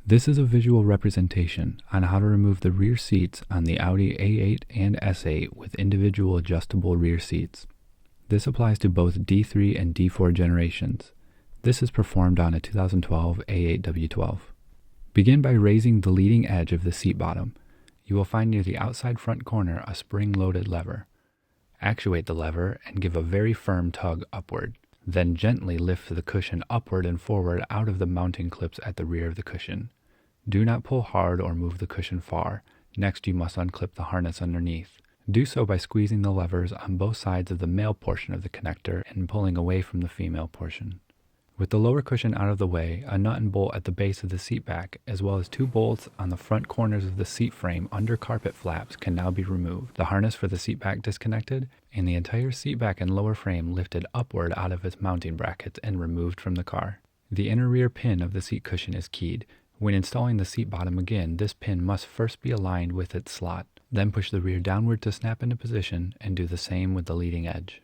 This is a visual representation on how to remove the rear seats on the Audi A8 and S8 with individual adjustable rear seats. This applies to both D3 and D4 generations. This is performed on a 2012 A8 W12. Begin by raising the leading edge of the seat bottom. You will find near the outside front corner a spring-loaded lever. Actuate the lever and give a very firm tug upward. Then gently lift the cushion upward and forward out of the mounting clips at the rear of the cushion. Do not pull hard or move the cushion far. Next, you must unclip the harness underneath. Do so by squeezing the levers on both sides of the male portion of the connector and pulling away from the female portion. With the lower cushion out of the way, a nut and bolt at the base of the seat back, as well as 2 bolts on the front corners of the seat frame under carpet flaps can now be removed, the harness for the seat back disconnected, and the entire seat back and lower frame lifted upward out of its mounting brackets and removed from the car. The inner rear pin of the seat cushion is keyed. When installing the seat bottom again, this pin must first be aligned with its slot. Then push the rear downward to snap into position and do the same with the leading edge.